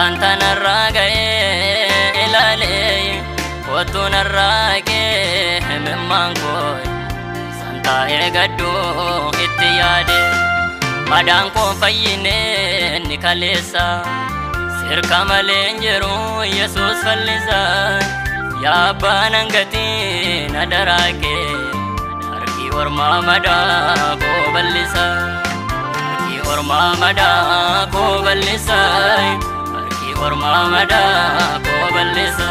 wanta narraa ga'ee ilaalee kottu narraa ga'ee himimmaan koo santaa'ee gadduu itti yaade madaan koo fayyinee ni kaleessa sirka malee hin jiru Yesuus fallisa yaa abbaan hangatii na daraakee harki ormaa madaa koo bal'isa harki ormaa madaa koo bal'isa harki ormaa madaa koo bal'isa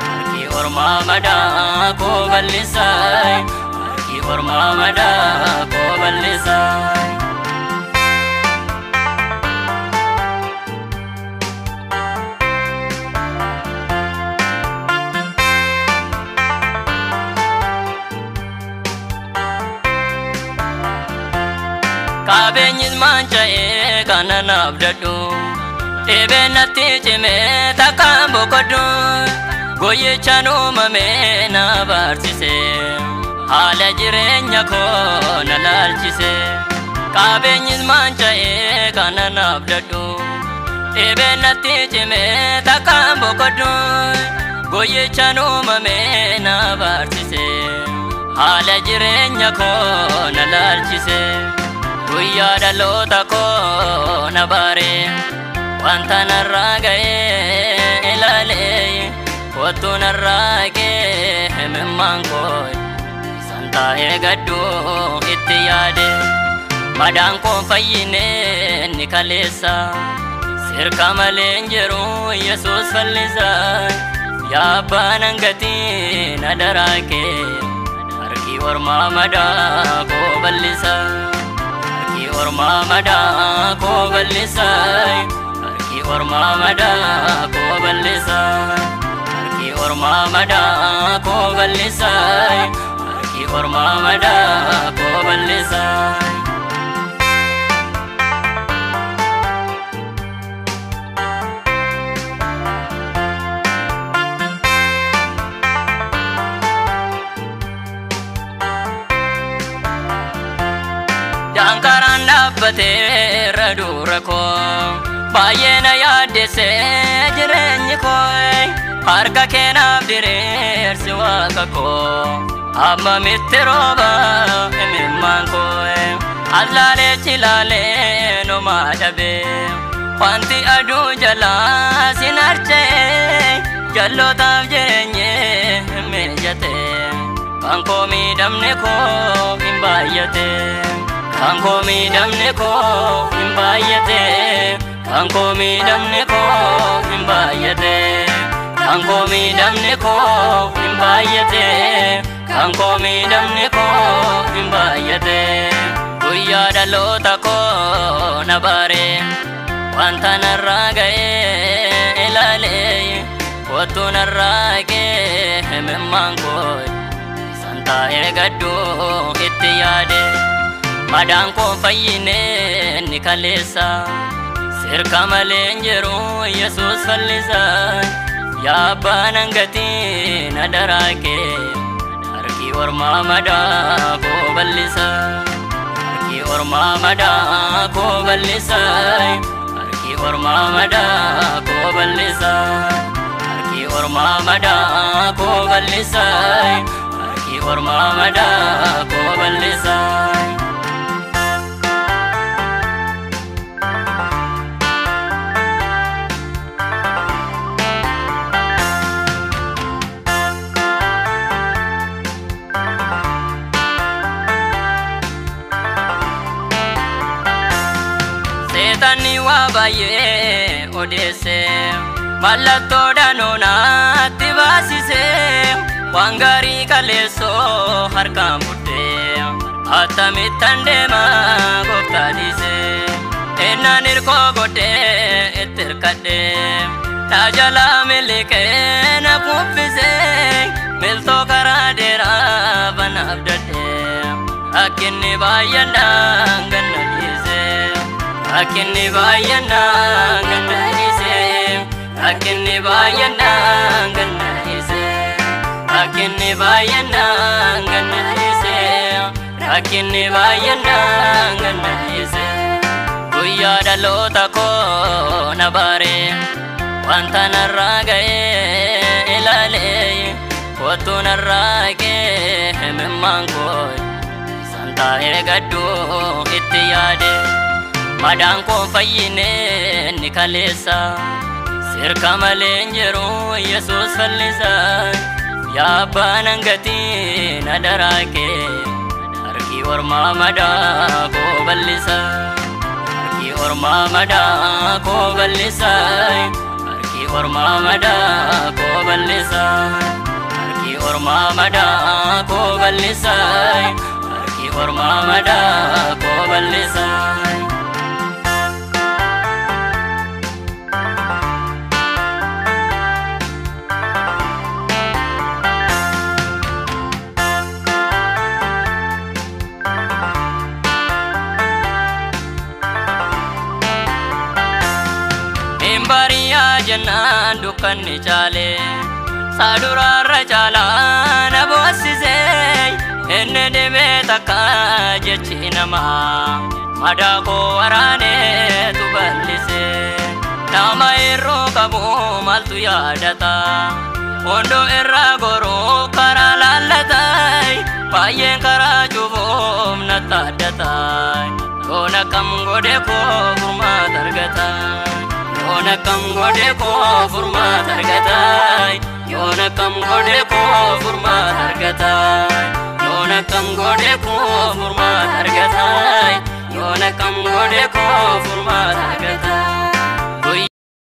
harki ormaa madaa koo bal'isa harki ormaa madaa koo bal'isa. Kabeenyis manca'ee kana naaf dadhu dhibeen natti cimee takkaan boqodhu goyyichaan uumamee na barsiise haala jireenya koo na laalchise. Kabeenyis manca'ee kana naaf dadhu dhibeen natti cimee takkaan boqodhu goyyichaan uumamee na barsiise haala jireenya koo na laalchise. Guyyaa dhaloota koo na baare wanta narraa ga'ee ilaalee kottu narraa ga'ee himimmaan koo santaa'ee gadduu itti yaade madaan koo fayyinee ni kaleessa sirka malee hin jiru Yesuus fallisa yaa abbaan hangatii na daraakee harki ormaa madaa koo bal'isa ormaa madaa koo bal'isa harki ormaa madaa koo bal'isa harki ormaa madaa koo bal'isa harki ormaa madaa koo bal'isa. Dankaraan dhaabbatee raduura koo baay'ee na yaaddessee jireenyi koo harka keenaaf diriirsi waaqa koo hammamitti rooba himimmaan koo as laaleechi laalee nomaa dhabee wanti aduu jalaa sin harcee jallootaaf jireenye mijate kan koo miidhamne koo hin baay'ate. Kan koo miidhamne koo hin baay'ate kan koo miidhamne koo hin baay'ate kan koo miidhamne koo hin baay'ate kan koo miidhamne koo hin baay'ate. Guyyaa dhaloota koo na baare wanta narraa ga'ee ilaalee kottu narraa ga'ee himimmaan koo santaa'ee gadduu itti yaade madaan koo fayyinee ni kaleessa sirka malee hin jiru Yesuus fallisa yaa abbaan hangatii na daraakee harki ormaa madaa koo bal'isa harki ormaa madaa koo bal'isa harki ormaa madaa koo bal'isa harki ormaa madaa koo bal'isa harki ormaa madaa koo bal'isa. Seetanni waa baay'ee odeesse mallattoodhaan naatti baasise waan gaarii kaleessoo harkaan fuudhee akkamittan deema gooftaa dhiise ennaan hirkoo godhee itti hirkadhee na jalaa miliqee na kuffise miltoo karaa dheeraa banaaf dadhee akkinni baay'inaan ganna dhiise. Akkinni baay'inaan ganna dhiise akkinni baay'inaan ganna dhiise akkinni baay'inaan ganna dhiise akkinni baay'inaan ganna dhiise guyyaa dhaloota koo na bare wanta narraa ga'ee ilaalee kottu narraa ga'ee himimmaan koo san taa'ee gadduu itti yaade madaan koo fayyine ni kaleessa sirka malee hin jiru Yesuus fallisa yaa abbaan hangatii na daraakee harki ormaa madaa koo bal'isa harki ormaa madaa koo bal'isa harki ormaa madaa koo bal'isa harki ormaa madaa koo bal'isa harki ormaa madaa koo bal'isa. Bariyaa jennaan dukkanni caale saaduraarra caalaa na boossisee inni dhibee takka jechi namaa madaa koo waraaneetu bal'isee nama irroo qabu maaltu yaadata hondoo irraa goroo karaa laallataa baay'een karaa cufuuf natti addata yoon akkam godhe koo furmaata argata. Yoona kam godhe koo furmaata argataa yoona kam godhe koo furmaata argataa yoona kam godhe koo furmaata argataa yoona kam godhe koo furmaata argataa.